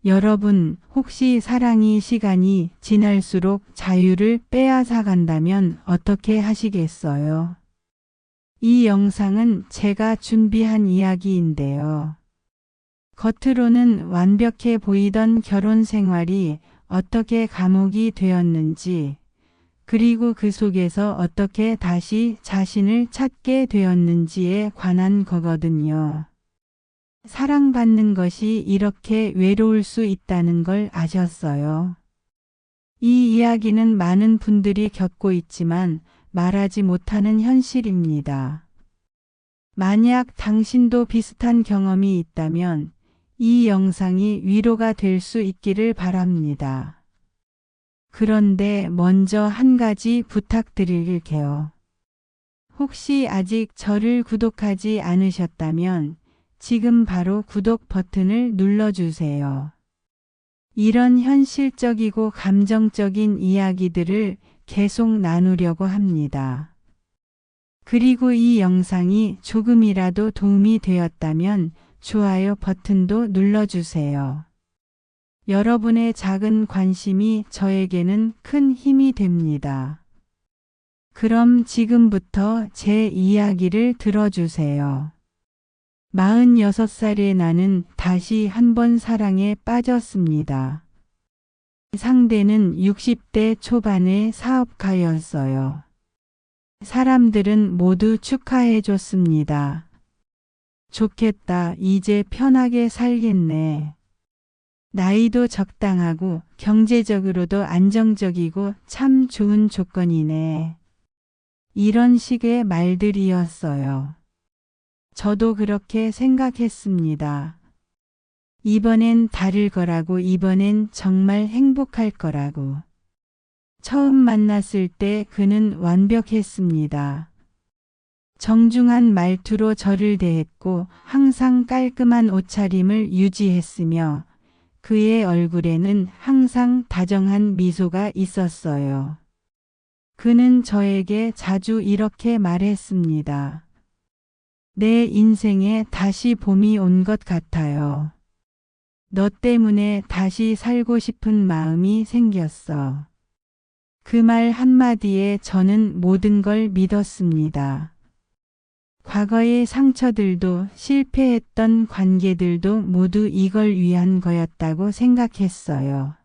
여러분, 혹시 사랑이 시간이 지날수록 자유를 빼앗아 간다면 어떻게 하시겠어요? 이 영상은 제가 준비한 이야기인데요. 겉으로는 완벽해 보이던 결혼 생활이 어떻게 감옥이 되었는지, 그리고 그 속에서 어떻게 다시 자신을 찾게 되었는지에 관한 거거든요. 사랑받는 것이 이렇게 외로울 수 있다는 걸 아셨어요? 이 이야기는 많은 분들이 겪고 있지만 말하지 못하는 현실입니다. 만약 당신도 비슷한 경험이 있다면 이 영상이 위로가 될 수 있기를 바랍니다. 그런데 먼저 한 가지 부탁드릴게요. 혹시 아직 저를 구독하지 않으셨다면 지금 바로 구독 버튼을 눌러주세요. 이런 현실적이고 감정적인 이야기들을 계속 나누려고 합니다. 그리고 이 영상이 조금이라도 도움이 되었다면 좋아요 버튼도 눌러주세요. 여러분의 작은 관심이 저에게는 큰 힘이 됩니다. 그럼 지금부터 제 이야기를 들어주세요. 46살의 나는 다시 한 번 사랑에 빠졌습니다. 상대는 60대 초반의 사업가였어요. 사람들은 모두 축하해 줬습니다. 좋겠다, 이제 편하게 살겠네. 나이도 적당하고 경제적으로도 안정적이고 참 좋은 조건이네. 이런 식의 말들이었어요. 저도 그렇게 생각했습니다. 이번엔 다를 거라고, 이번엔 정말 행복할 거라고. 처음 만났을 때 그는 완벽했습니다. 정중한 말투로 저를 대했고 항상 깔끔한 옷차림을 유지했으며 그의 얼굴에는 항상 다정한 미소가 있었어요. 그는 저에게 자주 이렇게 말했습니다. 내 인생에 다시 봄이 온 것 같아요. 너 때문에 다시 살고 싶은 마음이 생겼어. 그 말 한마디에 저는 모든 걸 믿었습니다. 과거의 상처들도 실패했던 관계들도 모두 이걸 위한 거였다고 생각했어요.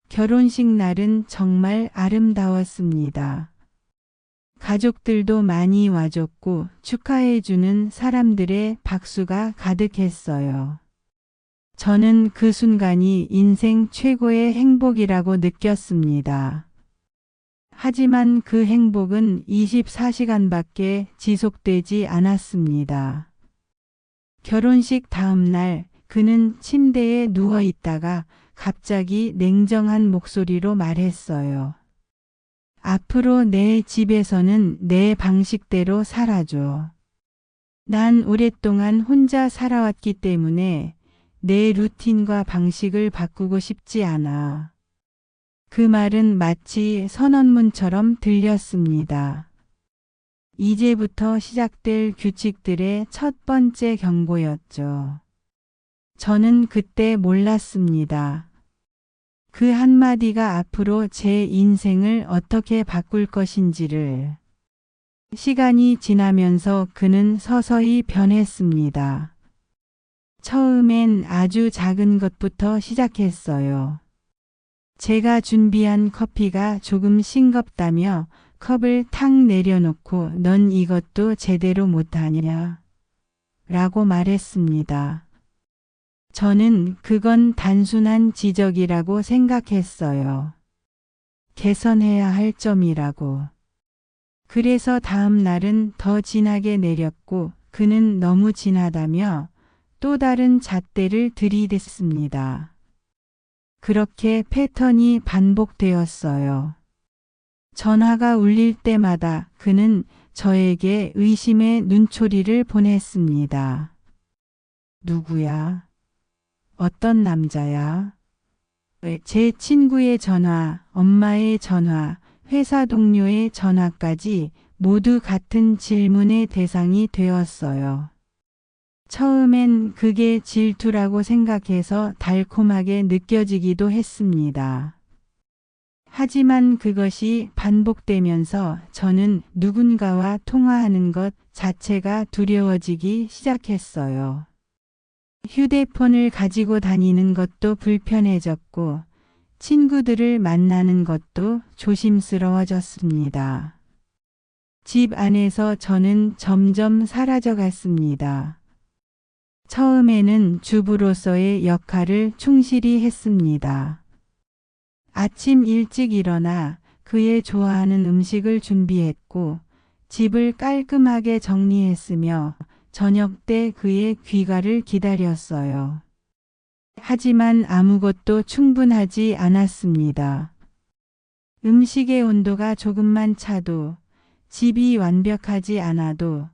결혼식 날은 정말 아름다웠습니다. 가족들도 많이 와줬고 축하해주는 사람들의 박수가 가득했어요. 저는 그 순간이 인생 최고의 행복이라고 느꼈습니다. 하지만 그 행복은 24시간밖에 지속되지 않았습니다. 결혼식 다음 날 그는 침대에 누워 있다가 갑자기 냉정한 목소리로 말했어요. 앞으로 내 집에서는 내 방식대로 살아줘. 난 오랫동안 혼자 살아왔기 때문에 내 루틴과 방식을 바꾸고 싶지 않아. 그 말은 마치 선언문처럼 들렸습니다. 이제부터 시작될 규칙들의 첫 번째 경고였죠. 저는 그때 몰랐습니다. 그 한마디가 앞으로 제 인생을 어떻게 바꿀 것인지를. 시간이 지나면서 그는 서서히 변했습니다. 처음엔 아주 작은 것부터 시작했어요. 제가 준비한 커피가 조금 싱겁다며 컵을 탁 내려놓고 넌 이것도 제대로 못하냐? 라고 말했습니다. 저는 그건 단순한 지적이라고 생각했어요. 개선해야 할 점이라고. 그래서 다음 날은 더 진하게 내렸고 그는 너무 진하다며 또 다른 잣대를 들이댔습니다. 그렇게 패턴이 반복되었어요. 전화가 울릴 때마다 그는 저에게 의심의 눈초리를 보냈습니다. 누구야? 어떤 남자야? 제 친구의 전화, 엄마의 전화, 회사 동료의 전화까지 모두 같은 질문의 대상이 되었어요. 처음엔 그게 질투라고 생각해서 달콤하게 느껴지기도 했습니다. 하지만 그것이 반복되면서 저는 누군가와 통화하는 것 자체가 두려워지기 시작했어요. 휴대폰을 가지고 다니는 것도 불편해졌고 친구들을 만나는 것도 조심스러워졌습니다. 집 안에서 저는 점점 사라져갔습니다. 처음에는 주부로서의 역할을 충실히 했습니다. 아침 일찍 일어나 그의 좋아하는 음식을 준비했고 집을 깔끔하게 정리했으며 저녁 때 그의 귀가를 기다렸어요. 하지만 아무것도 충분하지 않았습니다. 음식의 온도가 조금만 차도, 집이 완벽하지 않아도,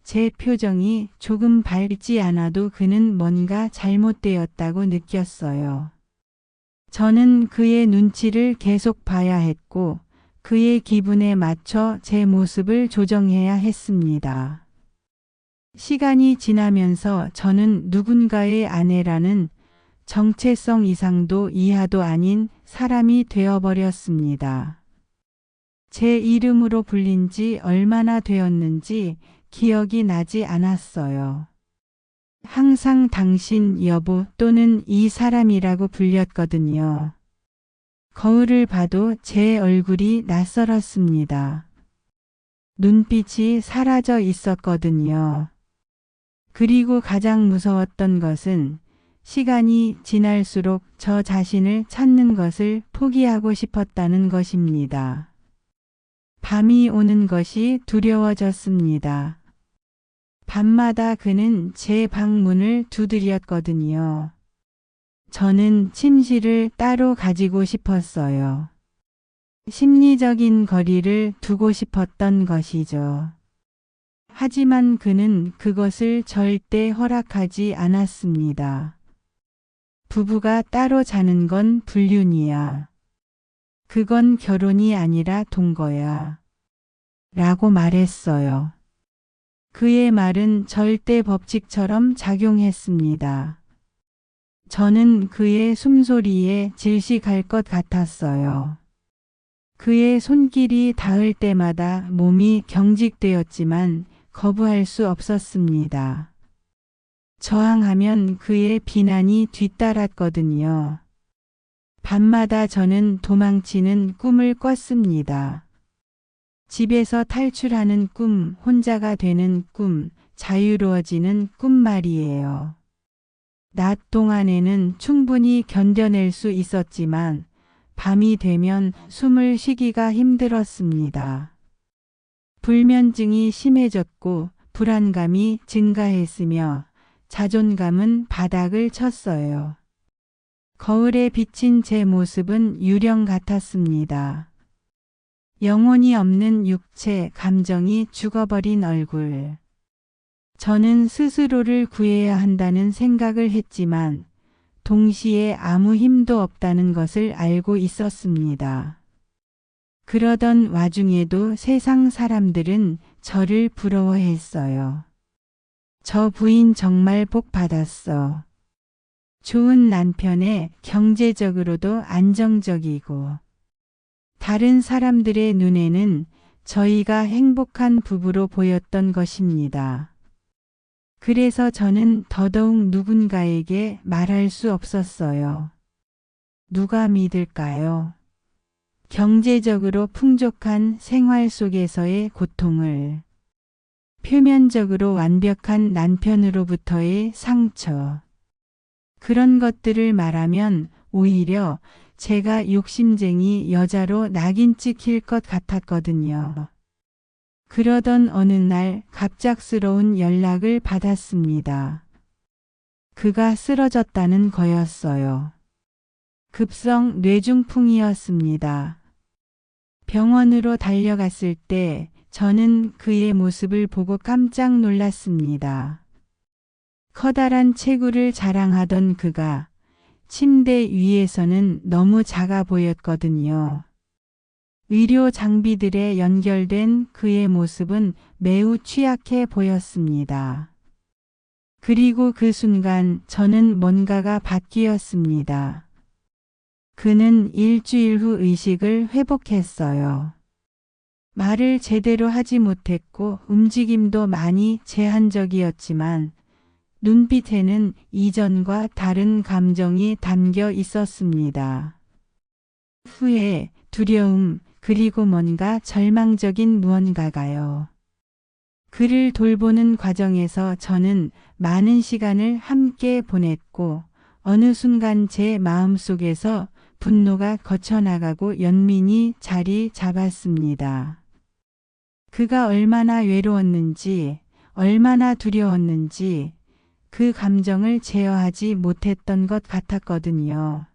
제 표정이 조금 밝지 않아도 그는 뭔가 잘못되었다고 느꼈어요. 저는 그의 눈치를 계속 봐야 했고 그의 기분에 맞춰 제 모습을 조정해야 했습니다. 시간이 지나면서 저는 누군가의 아내라는 정체성 이상도 이하도 아닌 사람이 되어버렸습니다. 제 이름으로 불린 지 얼마나 되었는지 기억이 나지 않았어요. 항상 당신, 여보 또는 이 사람이라고 불렸거든요. 거울을 봐도 제 얼굴이 낯설었습니다. 눈빛이 사라져 있었거든요. 그리고 가장 무서웠던 것은 시간이 지날수록 저 자신을 찾는 것을 포기하고 싶었다는 것입니다. 밤이 오는 것이 두려워졌습니다. 밤마다 그는 제 방문을 두드렸거든요. 저는 침실을 따로 가지고 싶었어요. 심리적인 거리를 두고 싶었던 것이죠. 하지만 그는 그것을 절대 허락하지 않았습니다. 부부가 따로 자는 건 불륜이야. 그건 결혼이 아니라 동거야. 라고 말했어요. 그의 말은 절대 법칙처럼 작용했습니다. 저는 그의 숨소리에 질식할 것 같았어요. 그의 손길이 닿을 때마다 몸이 경직되었지만 거부할 수 없었습니다. 저항하면 그의 비난이 뒤따랐거든요. 밤마다 저는 도망치는 꿈을 꿨습니다. 집에서 탈출하는 꿈, 혼자가 되는 꿈, 자유로워지는 꿈 말이에요. 낮 동안에는 충분히 견뎌낼 수 있었지만 밤이 되면 숨을 쉬기가 힘들었습니다. 불면증이 심해졌고 불안감이 증가했으며 자존감은 바닥을 쳤어요. 거울에 비친 제 모습은 유령 같았습니다. 영혼이 없는 육체, 감정이 죽어버린 얼굴. 저는 스스로를 구해야 한다는 생각을 했지만 동시에 아무 힘도 없다는 것을 알고 있었습니다. 그러던 와중에도 세상 사람들은 저를 부러워했어요. 저 부인 정말 복 받았어. 좋은 남편에 경제적으로도 안정적이고 다른 사람들의 눈에는 저희가 행복한 부부로 보였던 것입니다. 그래서 저는 더더욱 누군가에게 말할 수 없었어요. 누가 믿을까요? 경제적으로 풍족한 생활 속에서의 고통을, 표면적으로 완벽한 남편으로부터의 상처, 그런 것들을 말하면 오히려 제가 욕심쟁이 여자로 낙인 찍힐 것 같았거든요. 그러던 어느 날 갑작스러운 연락을 받았습니다. 그가 쓰러졌다는 거였어요. 급성 뇌중풍이었습니다. 병원으로 달려갔을 때 저는 그의 모습을 보고 깜짝 놀랐습니다. 커다란 체구를 자랑하던 그가 침대 위에서는 너무 작아 보였거든요. 의료 장비들에 연결된 그의 모습은 매우 취약해 보였습니다. 그리고 그 순간 저는 뭔가가 바뀌었습니다. 그는 일주일 후 의식을 회복했어요. 말을 제대로 하지 못했고 움직임도 많이 제한적이었지만 눈빛에는 이전과 다른 감정이 담겨 있었습니다. 후회, 두려움, 그리고 뭔가 절망적인 무언가가요. 그를 돌보는 과정에서 저는 많은 시간을 함께 보냈고 어느 순간 제 마음속에서 분노가 거쳐나가고 연민이 자리 잡았습니다. 그가 얼마나 외로웠는지, 얼마나 두려웠는지 그 감정을 제어하지 못했던 것 같았거든요.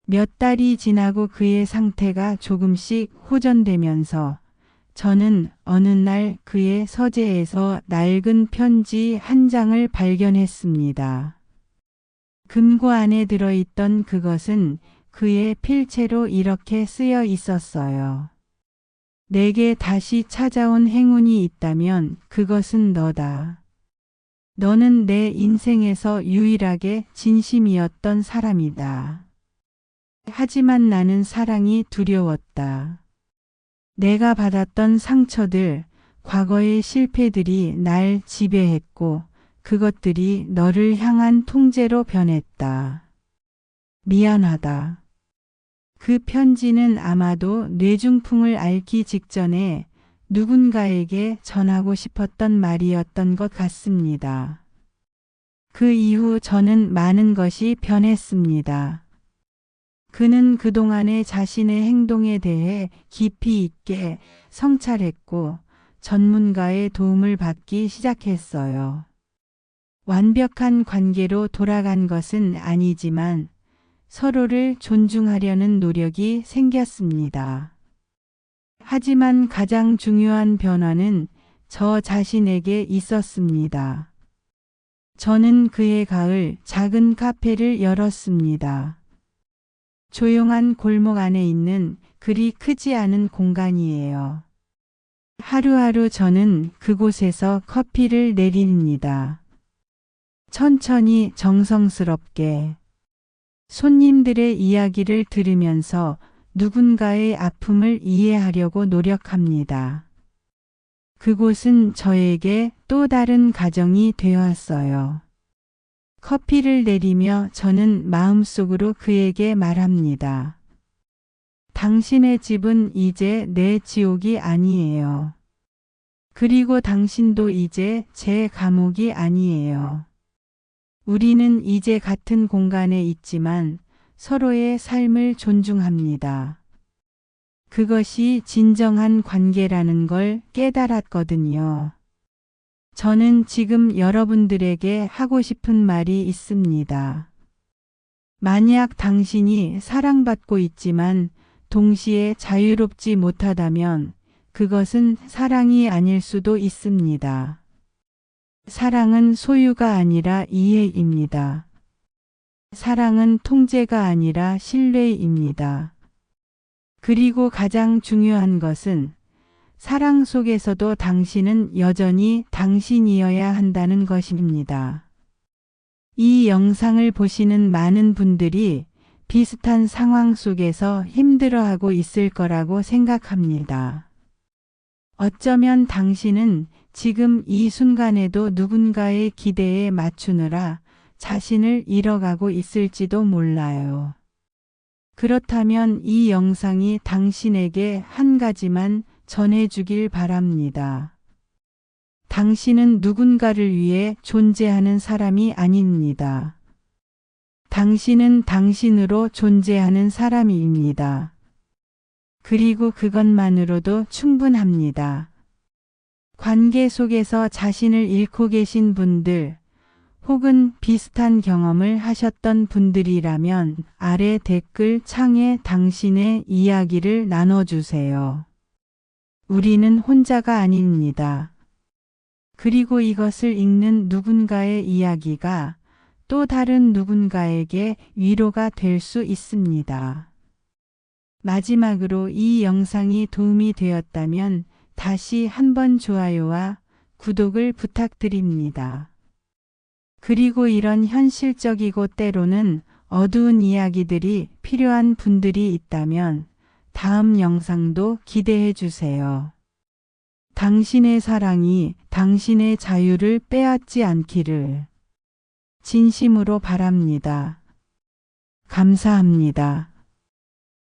몇 달이 지나고 그의 상태가 조금씩 호전되면서 저는 어느 날 그의 서재에서 낡은 편지 한 장을 발견했습니다. 금고 안에 들어있던 그것은 그의 필체로 이렇게 쓰여 있었어요. 내게 다시 찾아온 행운이 있다면 그것은 너다. 너는 내 인생에서 유일하게 진심이었던 사람이다. 하지만 나는 사랑이 두려웠다. 내가 받았던 상처들, 과거의 실패들이 날 지배했고 그것들이 너를 향한 통제로 변했다. 미안하다. 그 편지는 아마도 뇌중풍을 앓기 직전에 누군가에게 전하고 싶었던 말이었던 것 같습니다. 그 이후 저는 많은 것이 변했습니다. 그는 그동안의 자신의 행동에 대해 깊이 있게 성찰했고 전문가의 도움을 받기 시작했어요. 완벽한 관계로 돌아간 것은 아니지만 서로를 존중하려는 노력이 생겼습니다. 하지만 가장 중요한 변화는 저 자신에게 있었습니다. 저는 그해 가을 작은 카페를 열었습니다. 조용한 골목 안에 있는 그리 크지 않은 공간이에요. 하루하루 저는 그곳에서 커피를 내립니다. 천천히 정성스럽게 손님들의 이야기를 들으면서 누군가의 아픔을 이해하려고 노력합니다. 그곳은 저에게 또 다른 가정이 되었어요. 커피를 내리며 저는 마음속으로 그에게 말합니다. 당신의 집은 이제 내 지옥이 아니에요. 그리고 당신도 이제 제 감옥이 아니에요. 우리는 이제 같은 공간에 있지만 서로의 삶을 존중합니다. 그것이 진정한 관계라는 걸 깨달았거든요. 저는 지금 여러분들에게 하고 싶은 말이 있습니다. 만약 당신이 사랑받고 있지만 동시에 자유롭지 못하다면 그것은 사랑이 아닐 수도 있습니다. 사랑은 소유가 아니라 이해입니다. 사랑은 통제가 아니라 신뢰입니다. 그리고 가장 중요한 것은 사랑 속에서도 당신은 여전히 당신이어야 한다는 것입니다. 이 영상을 보시는 많은 분들이 비슷한 상황 속에서 힘들어하고 있을 거라고 생각합니다. 어쩌면 당신은 지금 이 순간에도 누군가의 기대에 맞추느라 자신을 잃어가고 있을지도 몰라요. 그렇다면 이 영상이 당신에게 한 가지만 전해주길 바랍니다. 당신은 누군가를 위해 존재하는 사람이 아닙니다. 당신은 당신으로 존재하는 사람입니다. 그리고 그것만으로도 충분합니다. 관계 속에서 자신을 잃고 계신 분들, 혹은 비슷한 경험을 하셨던 분들이라면 아래 댓글 창에 당신의 이야기를 나눠주세요. 우리는 혼자가 아닙니다. 그리고 이것을 읽는 누군가의 이야기가 또 다른 누군가에게 위로가 될 수 있습니다. 마지막으로 이 영상이 도움이 되었다면 다시 한번 좋아요와 구독을 부탁드립니다. 그리고 이런 현실적이고 때로는 어두운 이야기들이 필요한 분들이 있다면 다음 영상도 기대해 주세요. 당신의 사랑이 당신의 자유를 빼앗지 않기를 진심으로 바랍니다. 감사합니다.